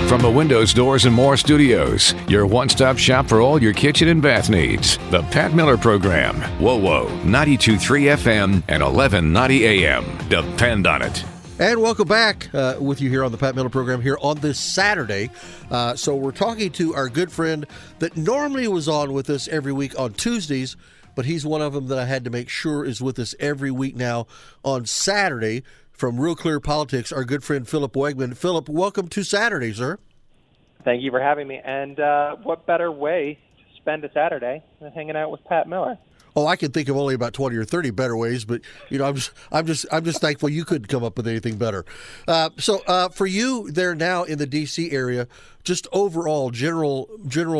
From the Windows, Doors, and More studios, your one-stop shop for all your kitchen and bath needs. The Pat Miller Program. Whoa, 92.3 FM and 1190 AM. Depend on it. And welcome back with you here on the Pat Miller Program here on this Saturday. So we're talking to our good friend that normally was on with us every week on Tuesdays, but he's one of them that I had to make sure is with us every week now on Saturday. From Real Clear Politics, our good friend Philip Wegman. Philip, welcome to Saturday, sir. Thank you for having me. And what better way to spend a Saturday than hanging out with Pat Miller? Oh, I can think of only about 20 or 30 better ways, but I'm just thankful you couldn't come up with anything better. So for you there now in the D.C. area, just overall general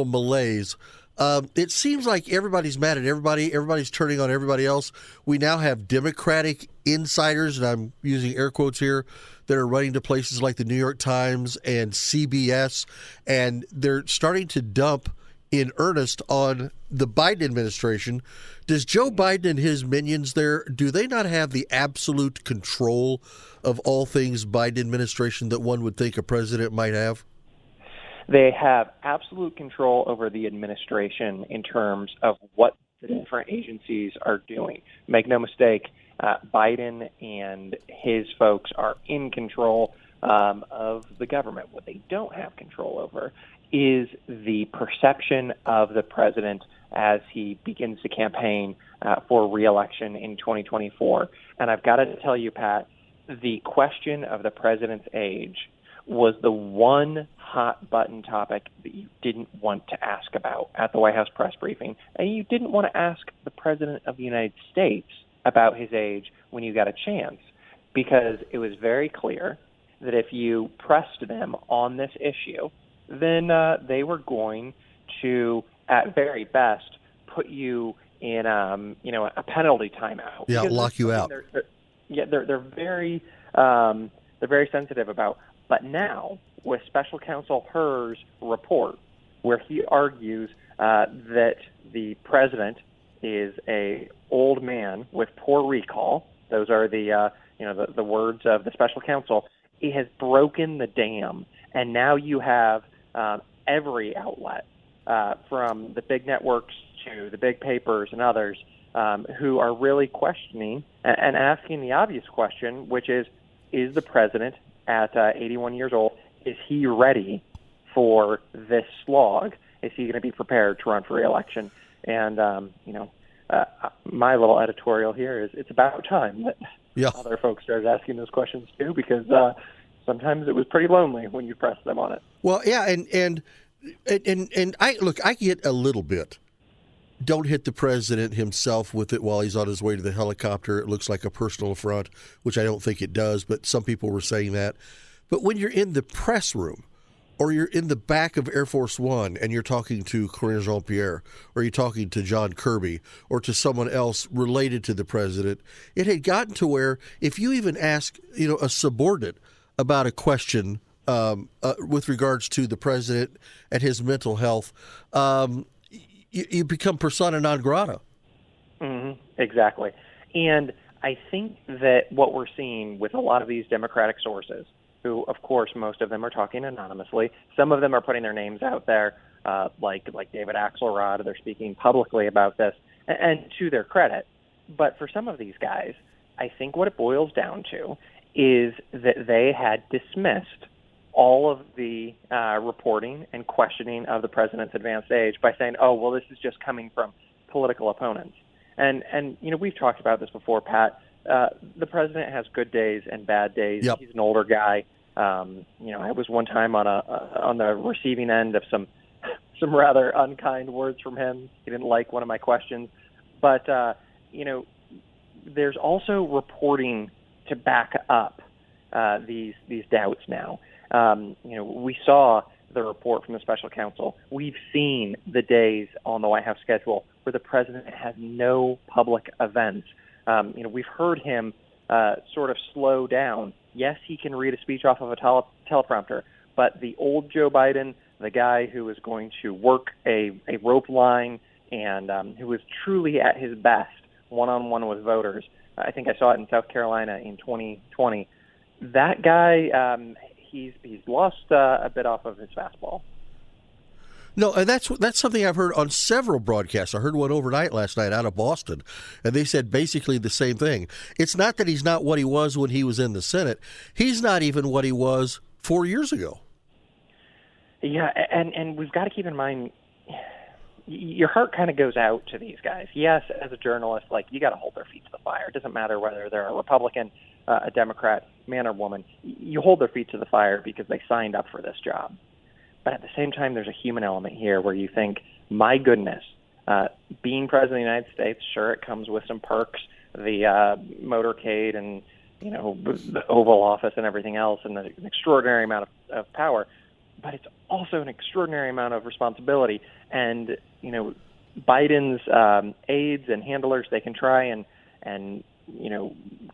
malaise. It seems like everybody's mad at everybody. Everybody's turning on everybody else. We now have Democratic insiders, and I'm using air quotes here, that are running to places like the New York Times and CBS, and they're starting to dump in earnest on the Biden administration. Does Joe Biden and his minions there, do they not have the absolute control of all things Biden administration that one would think a president might have? They have absolute control over the administration in terms of what the different agencies are doing. Make no mistake, Biden and his folks are in control of the government. What they don't have control over is the perception of the president as he begins to campaign for re-election in 2024. And I've got to tell you, Pat, the question of the president's age was the one hot-button topic that you didn't want to ask about at the White House press briefing. And you didn't want to ask the President of the United States about his age when you got a chance, because it was very clear that if you pressed them on this issue, then they were going to, at very best, put you in a penalty timeout. Yeah, lock you out. They're very sensitive about. But now, with Special Counsel Hur's report, where he argues that the president is a old man with poor recall, those are the words of the special counsel, he has broken the dam, and now you have every outlet, from the big networks to the big papers and others, who are really questioning and asking the obvious question, which is the president at 81 years old, is he ready for this slog? Is he going to be prepared to run for re-election? And, my little editorial here is it's about time that other folks started asking those questions too, because sometimes it was pretty lonely when you pressed them on it. Well, yeah, and I get a little bit. Don't hit the president himself with it while he's on his way to the helicopter. It looks like a personal affront, which I don't think it does, but some people were saying that. But when you're in the press room or you're in the back of Air Force One and you're talking to Karine Jean-Pierre or you're talking to John Kirby or to someone else related to the president, it had gotten to where if you even ask a subordinate about a question with regards to the president and his mental health, you become persona non grata. Mm-hmm. Exactly. And I think that what we're seeing with a lot of these Democratic sources, who, of course, most of them are talking anonymously, some of them are putting their names out there, like David Axelrod, they're speaking publicly about this, and to their credit. But for some of these guys, I think what it boils down to is that they had dismissed all of the reporting and questioning of the president's advanced age by saying, oh, well, this is just coming from political opponents. And we've talked about this before, Pat. The president has good days and bad days. Yep. He's an older guy. I was one time on the receiving end of some rather unkind words from him. He didn't like one of my questions. But, there's also reporting to back up these doubts now. We saw the report from the special counsel. We've seen the days on the White House schedule where the president has no public events. We've heard him sort of slow down. Yes, he can read a speech off of a teleprompter, but the old Joe Biden, the guy who is going to work a rope line and who was truly at his best one-on-one with voters, I think I saw it in South Carolina in 2020, that guy, he's lost a bit off of his fastball. No, and that's something I've heard on several broadcasts. I heard one overnight last night out of Boston, and they said basically the same thing. It's not that he's not what he was when he was in the Senate. He's not even what he was 4 years ago. Yeah, and we've got to keep in mind, your heart kind of goes out to these guys. Yes, as a journalist, like, you got to hold their feet to the fire. It doesn't matter whether they're a Republican, a Democrat, man or woman. You hold their feet to the fire because they signed up for this job. But at the same time, there's a human element here where you think, my goodness, being president of the United States, sure, it comes with some perks, the motorcade and, the Oval Office and everything else, and an extraordinary amount of power. But it's also an extraordinary amount of responsibility. And, Biden's aides and handlers, they can try and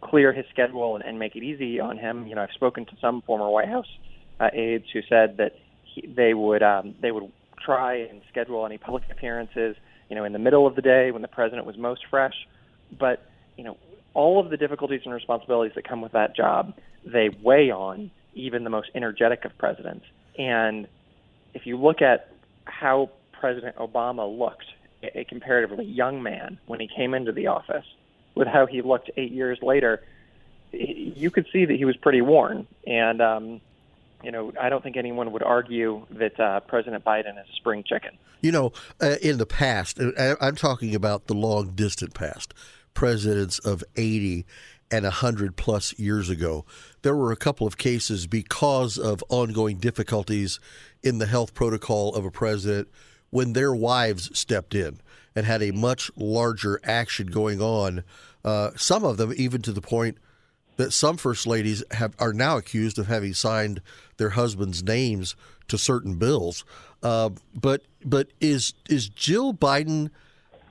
clear his schedule and make it easy on him. I've spoken to some former White House aides who said that they would try and schedule any public appearances, in the middle of the day when the president was most fresh. But, all of the difficulties and responsibilities that come with that job, they weigh on even the most energetic of presidents. And if you look at how President Obama looked, a comparatively young man, when he came into the office, with how he looked 8 years later, you could see that he was pretty worn. And, I don't think anyone would argue that President Biden is a spring chicken. In the past, I'm talking about the long distant past, presidents of 80 and 100 plus years ago, there were a couple of cases because of ongoing difficulties in the health protocol of a president when their wives stepped in and had a much larger action going on. Some of them even to the point that some first ladies are now accused of having signed their husbands' names to certain bills. But is Jill Biden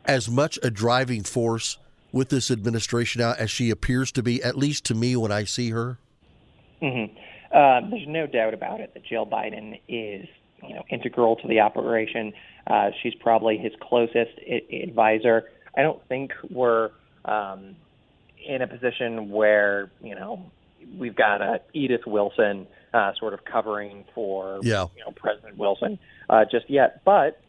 as much a driving force with this administration now as she appears to be, at least to me when I see her? Mm-hmm. There's no doubt about it that Jill Biden is, integral to the operation. She's probably his closest advisor. I don't think we're in a position where, we've got Edith Wilson sort of covering for President Wilson just yet. But,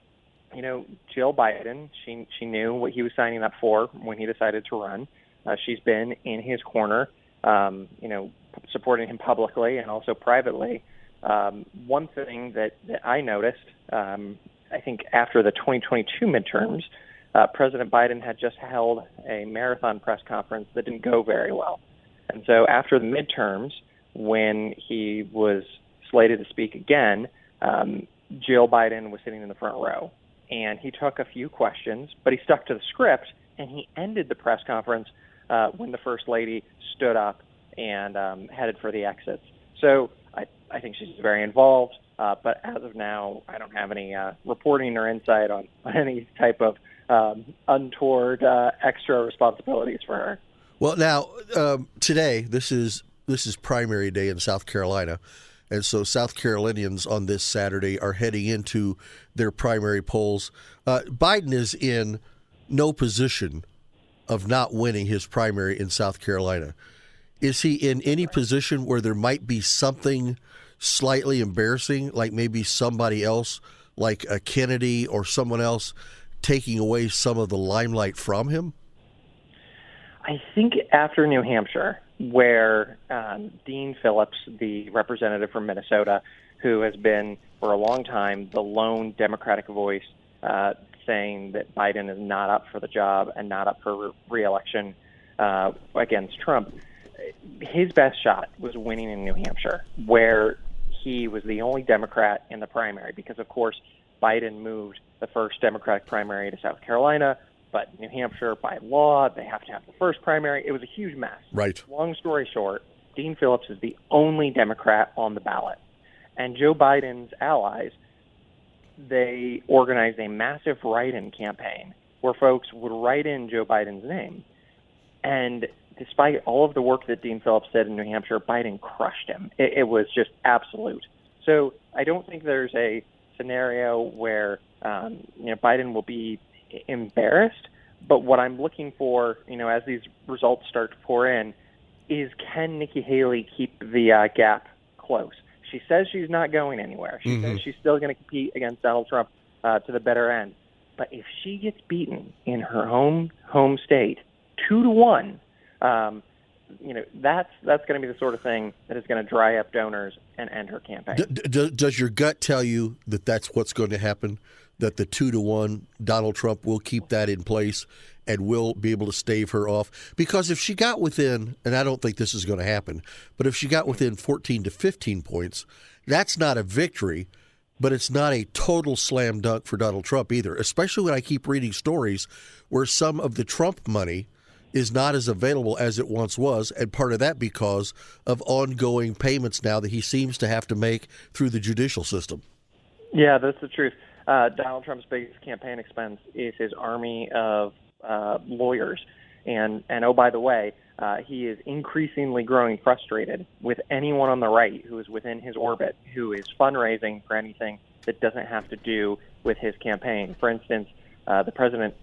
Jill Biden, she knew what he was signing up for when he decided to run. She's been in his corner, supporting him publicly and also privately. One thing that I noticed, I think after the 2022 midterms, President Biden had just held a marathon press conference that didn't go very well. And so after the midterms, when he was slated to speak again, Jill Biden was sitting in the front row. And he took a few questions, but he stuck to the script, and he ended the press conference when the First Lady stood up and headed for the exits. So I think she's very involved, but as of now, I don't have any reporting or insight on any type of untoward extra responsibilities for her. Well, now today this is primary day in South Carolina, and so South Carolinians on this Saturday are heading into their primary polls. Biden is in no position of not winning his primary in South Carolina. Is he in any position where there might be something slightly embarrassing, like maybe somebody else, like a Kennedy or someone else, taking away some of the limelight from him? I think after New Hampshire, where Dean Phillips, the representative from Minnesota, who has been for a long time the lone Democratic voice saying that Biden is not up for the job and not up for re-election against Trump, his best shot was winning in New Hampshire, where he was the only Democrat in the primary, because, of course, Biden moved the first Democratic primary to South Carolina, but New Hampshire, by law, they have to have the first primary. It was a huge mess. Right. Long story short, Dean Phillips is the only Democrat on the ballot. And Joe Biden's allies, they organized a massive write-in campaign where folks would write in Joe Biden's name. And despite all of the work that Dean Phillips did in New Hampshire, Biden crushed him. It was just absolute. So I don't think there's a scenario where Biden will be embarrassed. But what I'm looking for, as these results start to pour in, is can Nikki Haley keep the gap close? She says she's not going anywhere. She says she's still going to compete against Donald Trump to the bitter end. But if she gets beaten in her home state 2-1, that's going to be the sort of thing that is going to dry up donors and end her campaign. Does your gut tell you that that's what's going to happen? That the 2-1 Donald Trump will keep that in place and will be able to stave her off? Because if she got within, and I don't think this is going to happen, but if she got within 14 to 15 points, that's not a victory, but it's not a total slam dunk for Donald Trump either, especially when I keep reading stories where some of the Trump money is not as available as it once was, and part of that because of ongoing payments now that he seems to have to make through the judicial system. Yeah, that's the truth. Donald Trump's biggest campaign expense is his army of lawyers. And oh, by the way, he is increasingly growing frustrated with anyone on the right who is within his orbit, who is fundraising for anything that doesn't have to do with his campaign. For instance, the president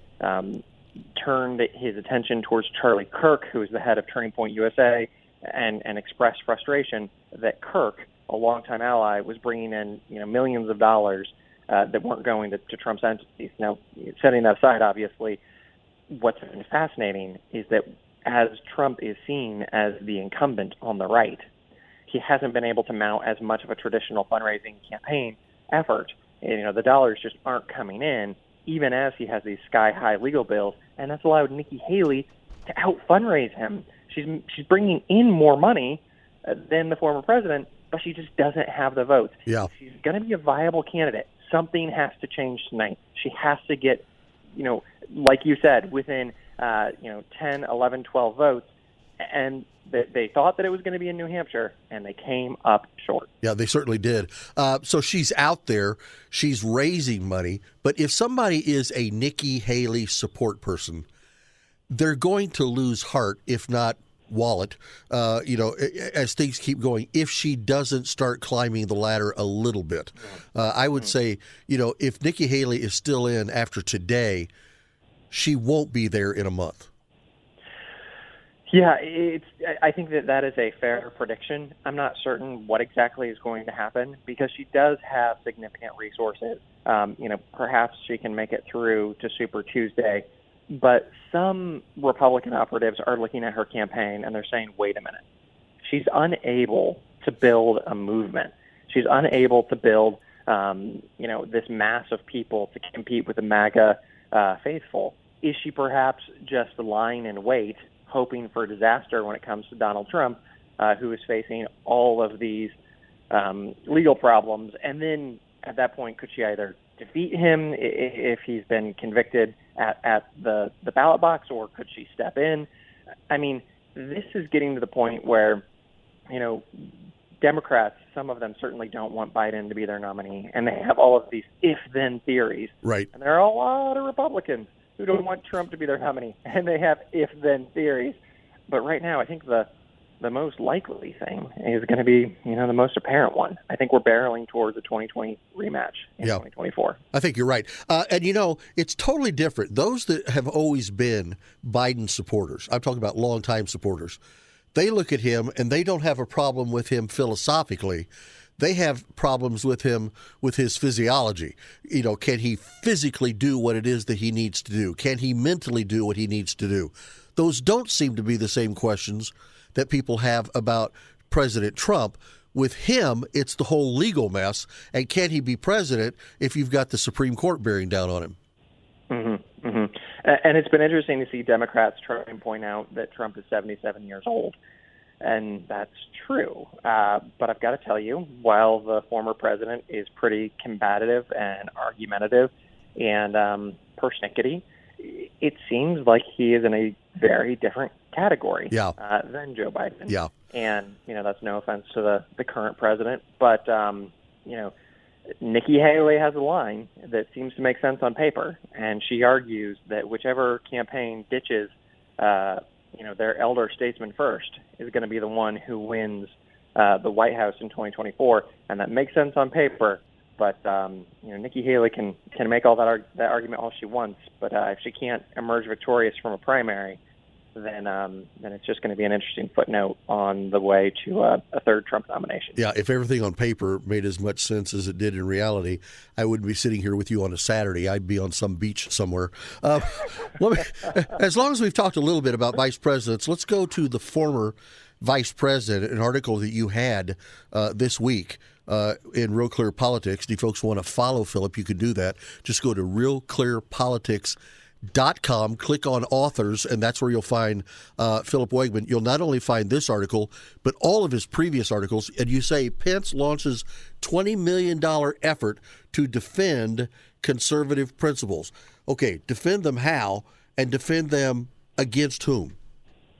turned his attention towards Charlie Kirk, who is the head of Turning Point USA, and expressed frustration that Kirk, a longtime ally, was bringing in millions of dollars that weren't going to Trump's entities. Now, setting that aside, obviously, what's been fascinating is that as Trump is seen as the incumbent on the right, he hasn't been able to mount as much of a traditional fundraising campaign effort. The dollars just aren't coming in, even as he has these sky-high legal bills, and that's allowed Nikki Haley to out-fundraise him. She's bringing in more money than the former president, but she just doesn't have the votes. Yeah. She's going to be a viable candidate. Something has to change tonight. She has to get, like you said, within 10, 11, 12 votes, and they thought that it was going to be in New Hampshire, and they came up short. Yeah, they certainly did. So she's out there. She's raising money. But if somebody is a Nikki Haley support person, they're going to lose heart, if not wallet, as things keep going, if she doesn't start climbing the ladder a little bit. I would say, if Nikki Haley is still in after today, she won't be there in a month. Yeah, I think that is a fair prediction. I'm not certain what exactly is going to happen because she does have significant resources. Perhaps she can make it through to Super Tuesday, but some Republican operatives are looking at her campaign and they're saying, wait a minute, she's unable to build a movement. She's unable to build, this mass of people to compete with the MAGA faithful. Is she perhaps just lying in wait, hoping for disaster when it comes to Donald Trump, who is facing all of these legal problems? And then at that point, could she either defeat him if he's been convicted at the ballot box, or could she step in? I mean, this is getting to the point where, Democrats, some of them certainly don't want Biden to be their nominee, and they have all of these if-then theories. Right. And there are a lot of Republicans who don't want Trump to be their nominee, and they have if-then theories. But right now, I think the most likely thing is going to be, the most apparent one. I think we're barreling towards a 2020 rematch in 2024. I think you're right. And, it's totally different. Those that have always been Biden supporters, I'm talking about longtime supporters, they look at him and they don't have a problem with him philosophically. They have problems with him with his physiology. Can he physically do what it is that he needs to do? Can he mentally do what he needs to do? Those don't seem to be the same questions that people have about President Trump. With him, it's the whole legal mess. And can he be president if you've got the Supreme Court bearing down on him? Mm-hmm, mm-hmm. And it's been interesting to see Democrats try and point out that Trump is 77 years old. And that's true. But I've got to tell you, while the former president is pretty combative and argumentative and persnickety, it seems like he is in a very different category than Joe Biden. Yeah. And, that's no offense to the current president. But, Nikki Haley has a line that seems to make sense on paper. And she argues that whichever campaign ditches their elder statesman first is going to be the one who wins the White House in 2024, and that makes sense on paper. But Nikki Haley can make all that argument all she wants, but if she can't emerge victorious from a primary, then it's just going to be an interesting footnote on the way to a third Trump nomination. Yeah, if everything on paper made as much sense as it did in reality, I wouldn't be sitting here with you on a Saturday. I'd be on some beach somewhere. As long as we've talked a little bit about vice presidents, let's go to the former vice president, an article that you had this week in Real Clear Politics. If folks want to follow Philip, you can do that. Just go to realclearpolitics.com, click on authors, and that's where you'll find Philip Wegman. You'll not only find this article, but all of his previous articles. And you say Pence launches $20 million effort to defend conservative principles. Okay, defend them how, and defend them against whom?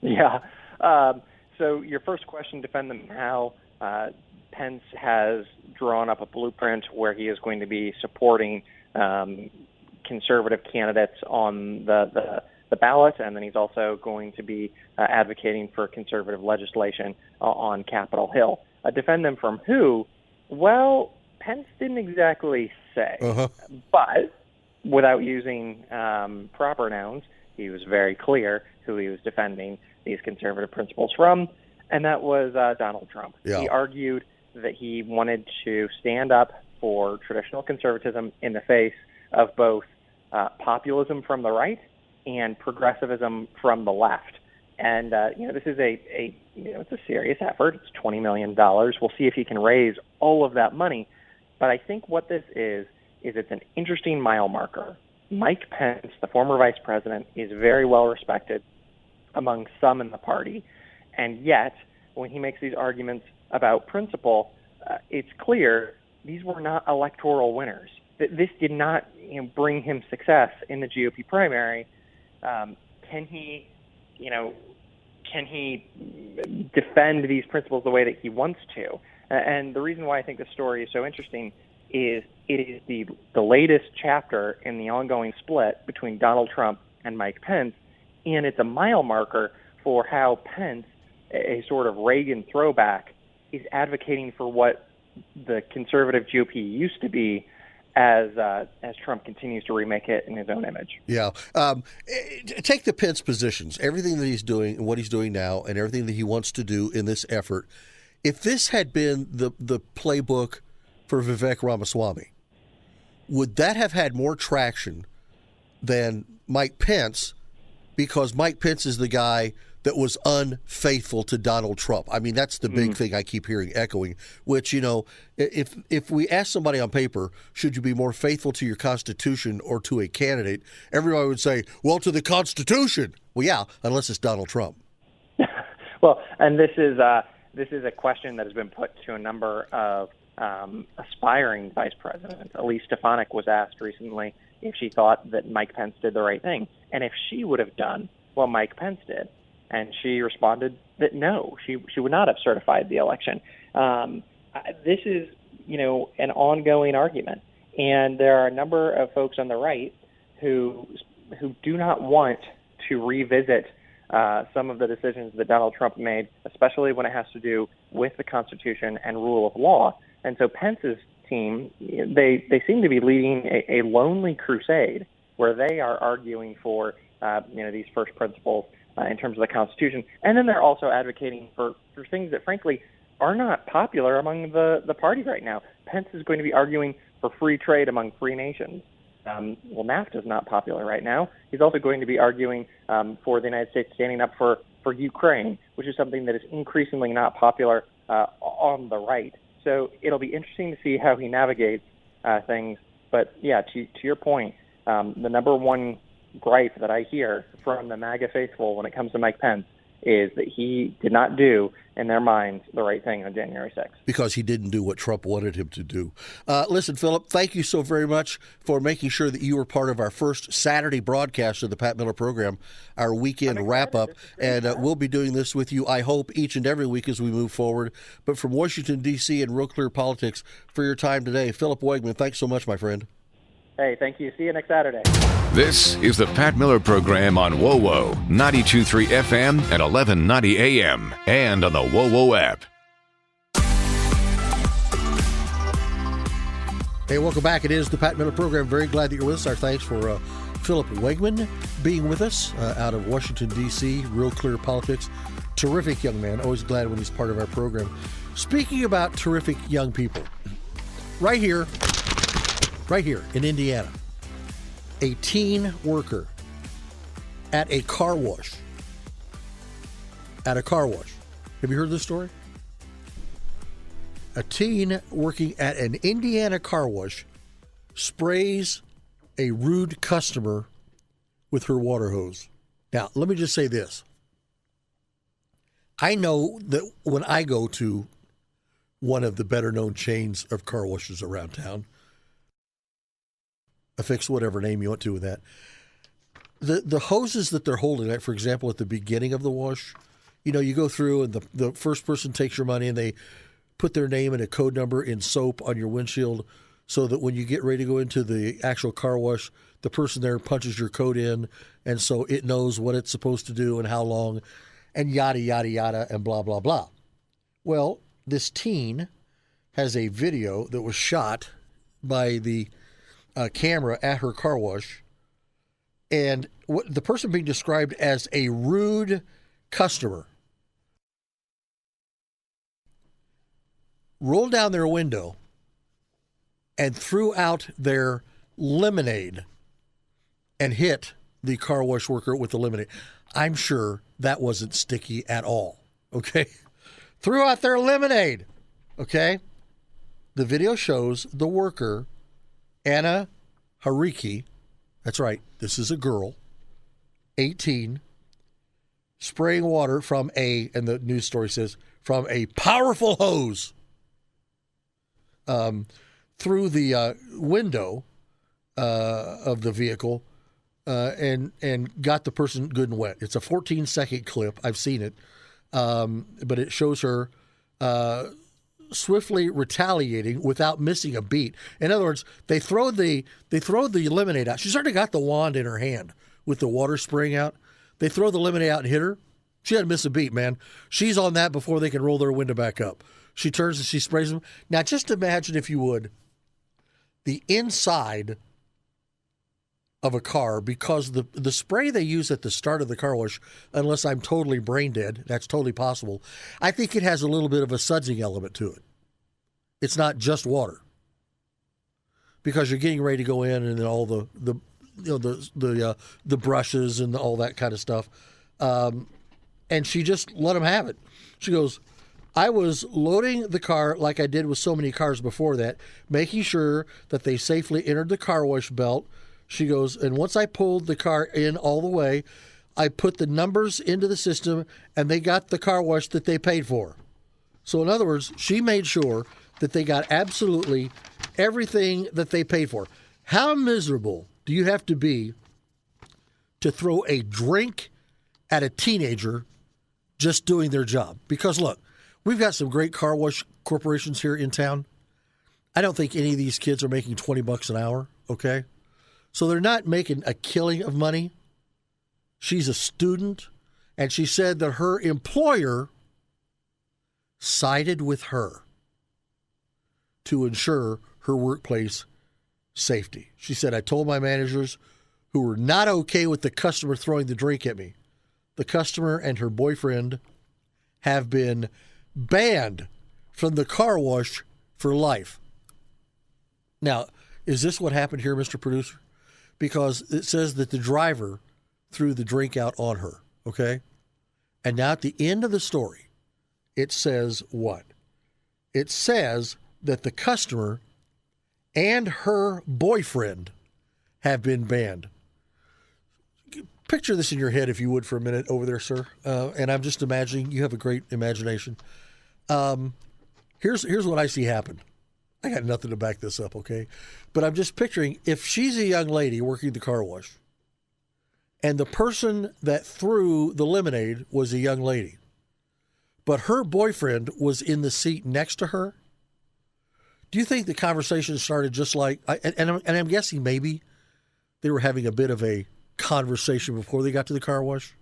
Yeah. So your first question, defend them how, Pence has drawn up a blueprint where he is going to be supporting conservative candidates on the ballot, and then he's also going to be advocating for conservative legislation on Capitol Hill. Defend them from who? Well, Pence didn't exactly say, but without using proper nouns, he was very clear who he was defending these conservative principles from, and that was Donald Trump. Yeah. He argued that he wanted to stand up for traditional conservatism in the face of both populism from the right and progressivism from the left. And this is it's a serious effort. It's $20 million. We'll see if he can raise all of that money. But I think what this is it's an interesting mile marker. Mike Pence, the former vice president, is very well respected among some in the party, and yet when he makes these arguments about principle, it's clear these were not electoral winners. This did not bring him success in the GOP primary. Can he defend these principles the way that he wants to? And the reason why I think this story is so interesting is it is the latest chapter in the ongoing split between Donald Trump and Mike Pence, and it's a mile marker for how Pence, a sort of Reagan throwback, is advocating for what the conservative GOP used to be as Trump continues to remake it in his own image. Yeah. Take the Pence positions, everything that he's doing and what he's doing now and everything that he wants to do in this effort. If this had been the playbook for Vivek Ramaswamy, would that have had more traction than Mike Pence, because Mike Pence is the guy that was unfaithful to Donald Trump? I mean, that's the big thing I keep hearing echoing, which, if we ask somebody on paper, should you be more faithful to your Constitution or to a candidate, everybody would say, well, to the Constitution. Well, yeah, unless it's Donald Trump. Well, and this is a question that has been put to a number of aspiring vice presidents. Elise Stefanik was asked recently if she thought that Mike Pence did the right thing, and if she would have done what Mike Pence did. And she responded that no, she would not have certified the election. This is, an ongoing argument. And there are a number of folks on the right who do not want to revisit some of the decisions that Donald Trump made, especially when it has to do with the Constitution and rule of law. And so Pence's team, they seem to be leading a lonely crusade where they are arguing for these first principles in terms of the Constitution. And then they're also advocating for things that, frankly, are not popular among the party right now. Pence is going to be arguing for free trade among free nations. Well, NAFTA is not popular right now. He's also going to be arguing for the United States standing up for Ukraine, which is something that is increasingly not popular on the right. So it'll be interesting to see how he navigates things. But, yeah, to your point, the number one gripe that I hear from the MAGA faithful when it comes to Mike Pence is that he did not do, in their minds, the right thing on January 6th. Because he didn't do what Trump wanted him to do. Listen, Philip, thank you so very much for making sure that you were part of our first Saturday broadcast of the Pat Miller Program, our weekend wrap-up. And we'll be doing this with you, I hope, each and every week as we move forward. But from Washington, D.C. and Real Clear Politics, for your time today, Philip Wegman, thanks so much, my friend. Hey, thank you. See you next Saturday. This is the Pat Miller Program on WOWO, 92.3 FM and 1190 AM, and on the WOWO app. Hey, welcome back. It is the Pat Miller Program. Very glad that you're with us. Our thanks for Philip Wegman being with us out of Washington, D.C., Real Clear Politics. Terrific young man. Always glad when he's part of our program. Speaking about terrific young people, right here in Indiana, a teen worker at a car wash. Have you heard this story? A teen working at an Indiana car wash sprays a rude customer with her water hose. Now, let me just say this. I know that when I go to one of the better-known chains of car washes around town, affix whatever name you want to with that, the hoses that they're holding, like for example, at the beginning of the wash, you go through and the first person takes your money and they put their name and a code number in soap on your windshield so that when you get ready to go into the actual car wash, the person there punches your code in, and so it knows what it's supposed to do and how long, and yada, yada, yada, and blah, blah, blah. Well, this teen has a video that was shot by the camera at her car wash, and the person being described as a rude customer rolled down their window and threw out their lemonade and hit the car wash worker with the lemonade. I'm sure that wasn't sticky at all, okay? Threw out their lemonade, okay? The video shows the worker, Anna Hariki, that's right, this is a girl, 18, spraying water from and the news story says, from a powerful hose through the window of the vehicle and got the person good and wet. It's a 14-second clip. I've seen it. But it shows her swiftly retaliating without missing a beat. In other words, they throw the lemonade out. She's already got the wand in her hand with the water spraying out. They throw the lemonade out and hit her. She hadn't missed a beat, man. She's on that before they can roll their window back up. She turns and she sprays them. Now, just imagine, if you would, the inside of a car, because the spray they use at the start of the car wash, unless I'm totally brain dead, that's totally possible, I think it has a little bit of a sudsing element to it. It's not just water, because you're getting ready to go in, and then all the brushes and all that kind of stuff, and she just let them have it. She goes, I was loading the car like I did with so many cars before that, making sure that they safely entered the car wash belt. She goes, and once I pulled the car in all the way, I put the numbers into the system, and they got the car wash that they paid for. So in other words, she made sure that they got absolutely everything that they paid for. How miserable do you have to be to throw a drink at a teenager just doing their job? Because look, we've got some great car wash corporations here in town. I don't think any of these kids are making $20 an hour, okay? So they're not making a killing of money. She's a student, and she said that her employer sided with her to ensure her workplace safety. She said, I told my managers, who were not okay with the customer throwing the drink at me. The customer and her boyfriend have been banned from the car wash for life. Now, is this what happened here, Mr. Producer? Because it says that the driver threw the drink out on her, okay? And now at the end of the story, it says what? It says that the customer and her boyfriend have been banned. Picture this in your head, if you would, for a minute over there, sir. And I'm just imagining, you have a great imagination. Here's what I see happen. I got nothing to back this up, okay? But I'm just picturing, if she's a young lady working the car wash, and the person that threw the lemonade was a young lady, but her boyfriend was in the seat next to her, do you think the conversation started just like, and I'm guessing maybe they were having a bit of a conversation before they got to the car wash,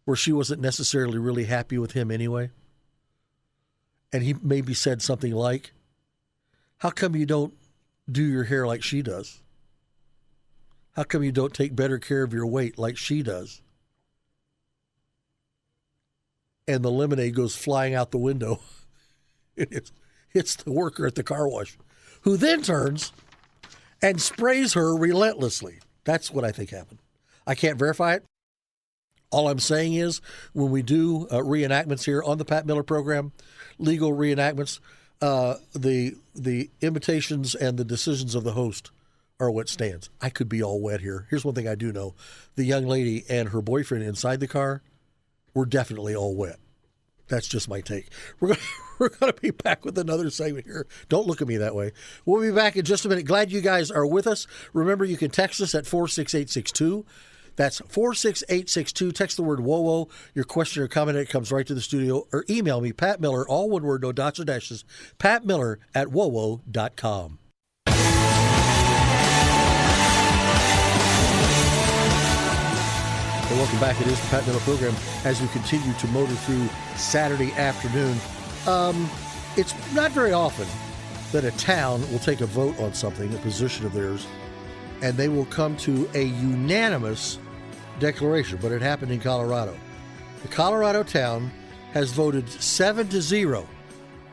where she wasn't necessarily really happy with him anyway? And he maybe said something like, how come you don't do your hair like she does? How come you don't take better care of your weight like she does? And the lemonade goes flying out the window. It hits the worker at the car wash, who then turns and sprays her relentlessly. That's what I think happened. I can't verify it. All I'm saying is when we do reenactments here on the Pat Miller program, legal reenactments, the invitations and the decisions of the host are what stands. I could be all wet here. Here's one thing I do know. The young lady and her boyfriend inside the car were definitely all wet. That's just my take. We're going to be back with another segment here. Don't look at me that way. We'll be back in just a minute. Glad you guys are with us. Remember, you can text us at 46862. That's 46862. Text the word WOWO, your question or comment. It comes right to the studio. Or email me, Pat Miller, all one word, no dots or dashes, patmiller@wowo.com. And welcome back. It is the Pat Miller program as we continue to motor through Saturday afternoon. It's not very often that a town will take a vote on something, a position of theirs, and they will come to a unanimous declaration, but it happened in Colorado. The Colorado town has voted 7-0.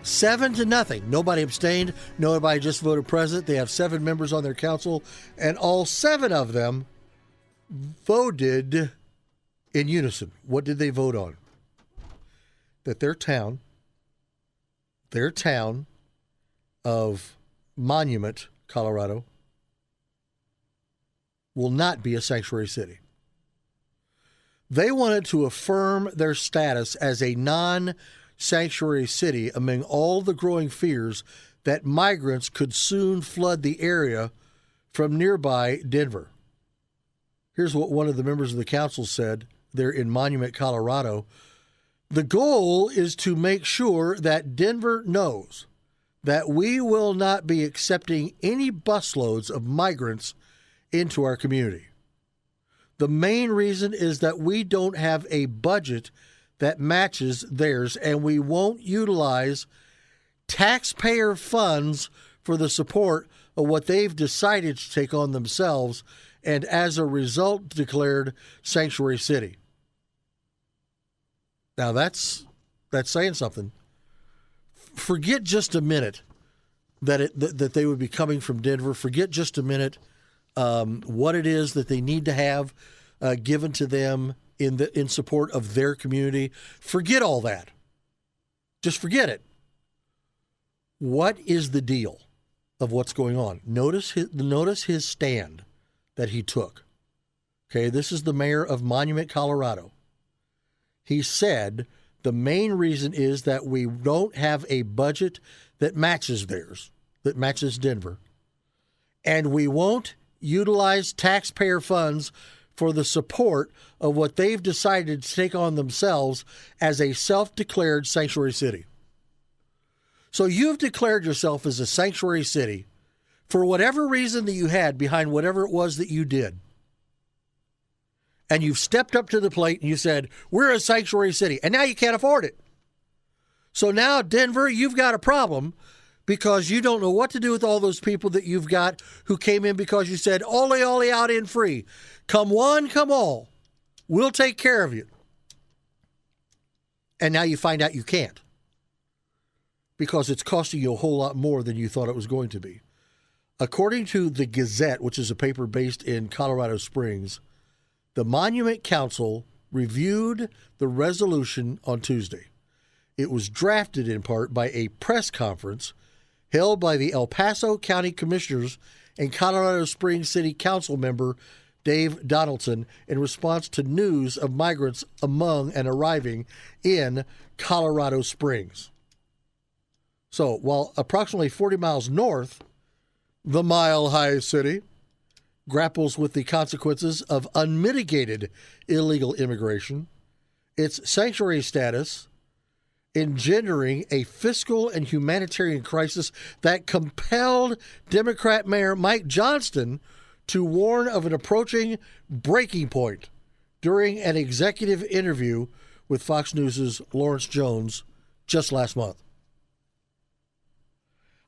7-0. Nobody abstained. Nobody just voted president. They have 7 members on their council, and all 7 of them voted in unison. What did they vote on? That their town of Monument, Colorado, will not be a sanctuary city. They wanted to affirm their status as a non-sanctuary city among all the growing fears that migrants could soon flood the area from nearby Denver. Here's what one of the members of the council said there in Monument, Colorado. The goal is to make sure that Denver knows that we will not be accepting any busloads of migrants into our community. The main reason is that we don't have a budget that matches theirs, and we won't utilize taxpayer funds for the support of what they've decided to take on themselves, and as a result declared sanctuary city. Now that's saying something. Forget just a minute that they would be coming from Denver. Forget just a minute what it is that they need to have given to them in support of their community. Forget all that. Just forget it. What is the deal of what's going on? Notice his stand that he took. Okay, this is the mayor of Monument, Colorado. He said the main reason is that we don't have a budget that matches theirs, that matches Denver, and we won't utilize taxpayer funds for the support of what they've decided to take on themselves as a self-declared sanctuary city. So you've declared yourself as a sanctuary city for whatever reason that you had behind whatever it was that you did. And you've stepped up to the plate and you said, we're a sanctuary city, and now you can't afford it. So now, Denver, you've got a problem because you don't know what to do with all those people that you've got who came in because you said, ole, ole, out in free. Come one, come all. We'll take care of you. And now you find out you can't because it's costing you a whole lot more than you thought it was going to be. According to the Gazette, which is a paper based in Colorado Springs, the Monument Council reviewed the resolution on Tuesday. It was drafted in part by a press conference held by the El Paso County Commissioners and Colorado Springs City Council member Dave Donaldson in response to news of migrants among and arriving in Colorado Springs. So, while approximately 40 miles north, the Mile High City grapples with the consequences of unmitigated illegal immigration, its sanctuary status engendering a fiscal and humanitarian crisis that compelled Democrat Mayor Mike Johnston to warn of an approaching breaking point during an executive interview with Fox News' Lawrence Jones just last month.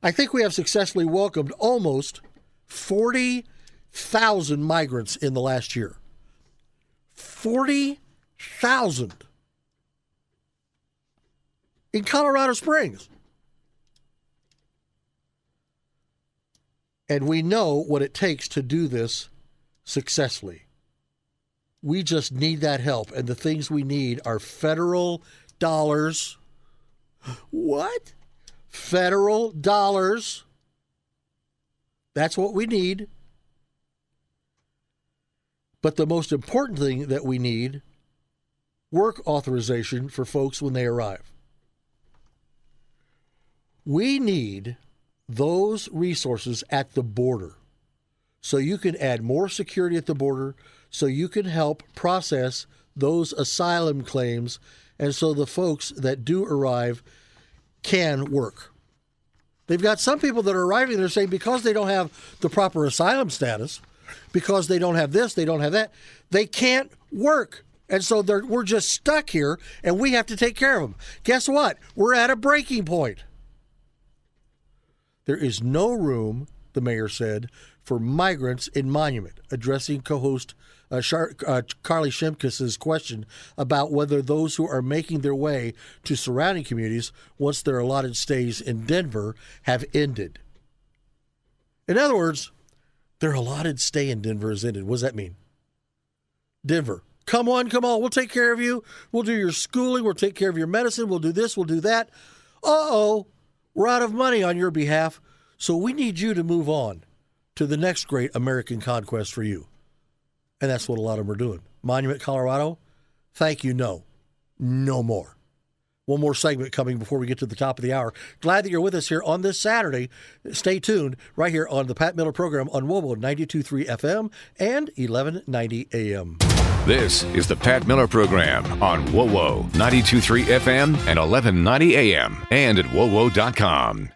I think we have successfully welcomed almost 40,000 40,000 migrants in the last year. 40,000 in Colorado Springs. And we know what it takes to do this successfully. We just need that help. And the things we need are federal dollars. What? Federal dollars. That's what we need. But the most important thing that we need, work authorization for folks when they arrive. We need those resources at the border so you can add more security at the border, so you can help process those asylum claims, and so the folks that do arrive can work. They've got some people that are arriving, they're saying because they don't have the proper asylum status, because they don't have this, they don't have that, they can't work. And so we're just stuck here, and we have to take care of them. Guess what? We're at a breaking point. There is no room, the mayor said, for migrants in Monument, addressing co-host Carly Shimkus' question about whether those who are making their way to surrounding communities once their allotted stays in Denver have ended. In other words, their allotted stay in Denver has ended. What does that mean? Denver, come on, we'll take care of you. We'll do your schooling. We'll take care of your medicine. We'll do this. We'll do that. Uh-oh. We're out of money on your behalf, so we need you to move on to the next great American conquest for you. And that's what a lot of them are doing. Monument, Colorado, thank you, no more. One more segment coming before we get to the top of the hour. Glad that you're with us here on this Saturday. Stay tuned right here on the Pat Miller Program on WOWO 92.3 FM and 1190 AM. This is the Pat Miller Program on WOWO 92.3 FM and 1190 AM and at WOWO.com.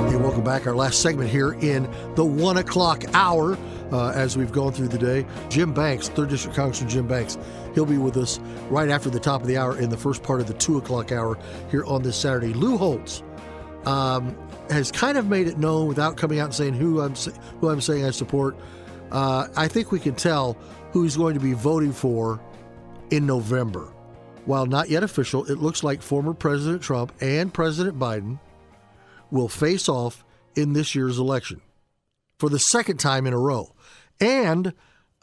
Hey, welcome back. Our last segment here in the 1 o'clock hour as we've gone through the day. Jim Banks, 3rd District Congressman Jim Banks, he'll be with us right after the top of the hour in the first part of the 2 o'clock hour here on this Saturday. Lou Holtz has kind of made it known without coming out and saying who I'm saying I support. I think we can tell who he's going to be voting for in November. While not yet official, it looks like former President Trump and President Biden will face off in this year's election for the second time in a row. And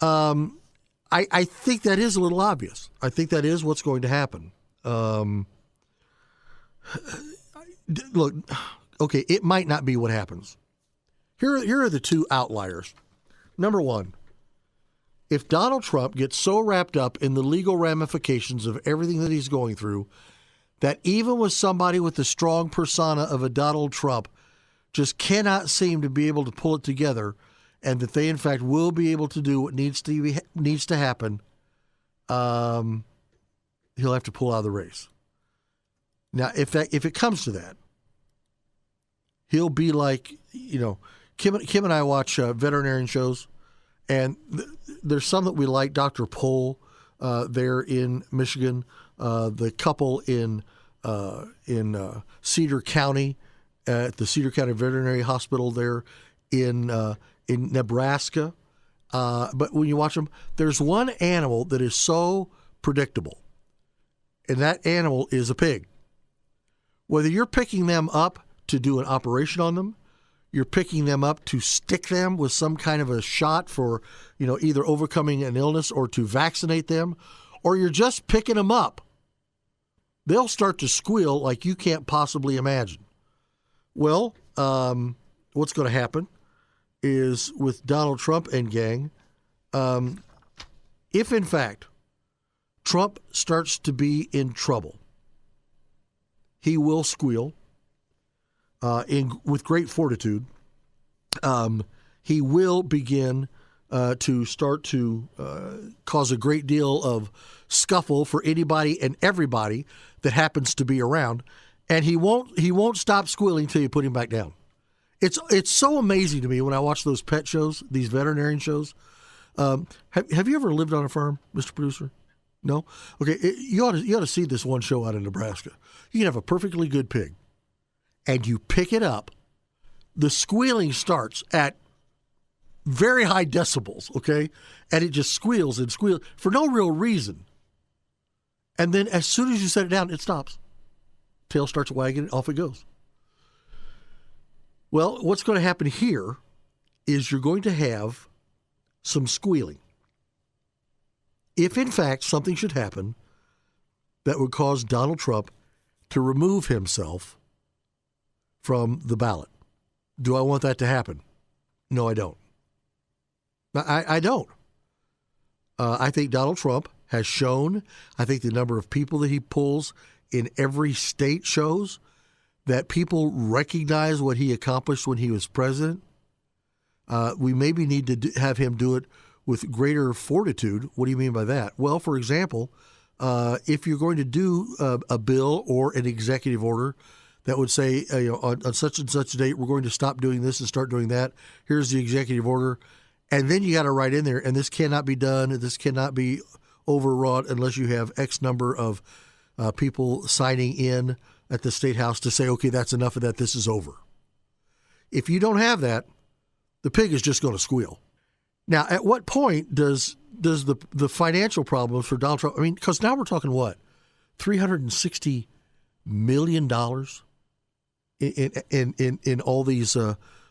I think that is a little obvious. I think that is what's going to happen. Look, okay, it might not be what happens. Here are the two outliers. Number one, if Donald Trump gets so wrapped up in the legal ramifications of everything that he's going through that even with somebody with the strong persona of a Donald Trump just cannot seem to be able to pull it together, and that they in fact will be able to do what needs to happen, he'll have to pull out of the race. Now, if it comes to that, he'll be like, Kim and I watch veterinarian shows, and there's some that we like. Dr. Pohl there in Michigan, the couple in Cedar County at the Cedar County Veterinary Hospital there in Nebraska. But when you watch them, there's one animal that is so predictable, and that animal is a pig. Whether you're picking them up to do an operation on them, you're picking them up to stick them with some kind of a shot for, either overcoming an illness or to vaccinate them, or you're just picking them up, they'll start to squeal like you can't possibly imagine. Well, what's going to happen is with Donald Trump and gang, if in fact Trump starts to be in trouble, he will squeal. With great fortitude, he will begin to start to cause a great deal of scuffle for anybody and everybody that happens to be around, and he won't stop squealing until you put him back down. It's so amazing to me when I watch those pet shows, these veterinarian shows. Have you ever lived on a farm, Mr. Producer? No? Okay, you ought to see this one show out in Nebraska. You can have a perfectly good pig, and you pick it up the squealing starts at very high decibels, okay? And it just squeals and squeals for no real reason. And then as soon as you set it down, it stops. Tail starts wagging, off it goes. Well, what's going to happen here is you're going to have some squealing. If, in fact, something should happen that would cause Donald Trump to remove himself from the ballot. Do I want that to happen? No, I don't. I don't. I think Donald Trump has shown, I think the number of people that he pulls in every state shows that people recognize what he accomplished when he was president. We maybe need to have him do it with greater fortitude. What do you mean by that? Well, for example, if you're going to do a bill or an executive order that would say, on such and such a date, we're going to stop doing this and start doing that. Here's the executive order. And then you got to write in there, and this cannot be done, this cannot be overwrought unless you have X number of people signing in at the State House to say, okay, that's enough of that, this is over. If you don't have that, the pig is just going to squeal. Now, at what point does the financial problems for Donald Trump, I mean, because now we're talking what, $360 million in all these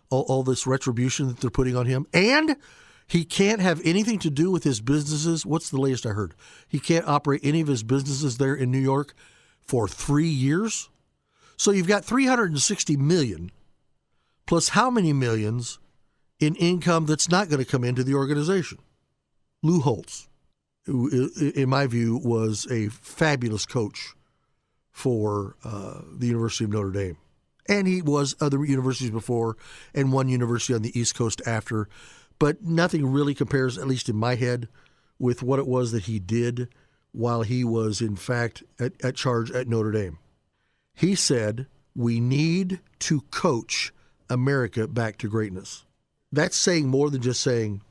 all this retribution that they're putting on him, and he can't have anything to do with his businesses. What's the latest I heard? He can't operate any of his businesses there in New York for 3 years. So you've got $360 million plus how many millions in income that's not going to come into the organization? Lou Holtz, who, in my view, was a fabulous coach for the University of Notre Dame. And he was other universities before and one university on the East Coast after. But nothing really compares, at least in my head, with what it was that he did while he was, in fact, at charge at Notre Dame. He said, we need to coach America back to greatness. That's saying more than just saying,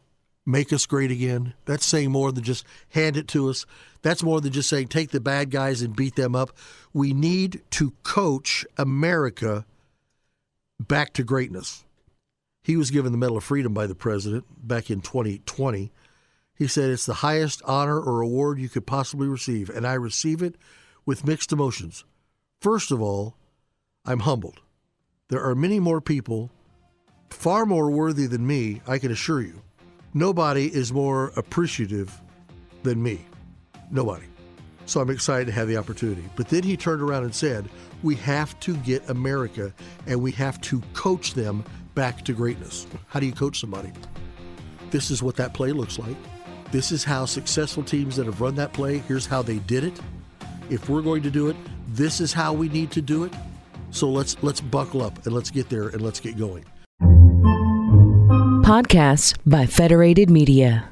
make us great again. That's saying more than just hand it to us. That's more than just saying, take the bad guys and beat them up. We need to coach America back to greatness. He was given the Medal of Freedom by the president back in 2020. He said, it's the highest honor or award you could possibly receive, and I receive it with mixed emotions. First of all, I'm humbled. There are many more people, far more worthy than me, I can assure you. Nobody is more appreciative than me. Nobody. So I'm excited to have the opportunity. But then he turned around and said, we have to get America and we have to coach them back to greatness. How do you coach somebody? This is what that play looks like. This is how successful teams that have run that play, here's how they did it. If we're going to do it, this is how we need to do it. So let's buckle up and let's get there and let's get going. Podcasts by Federated Media.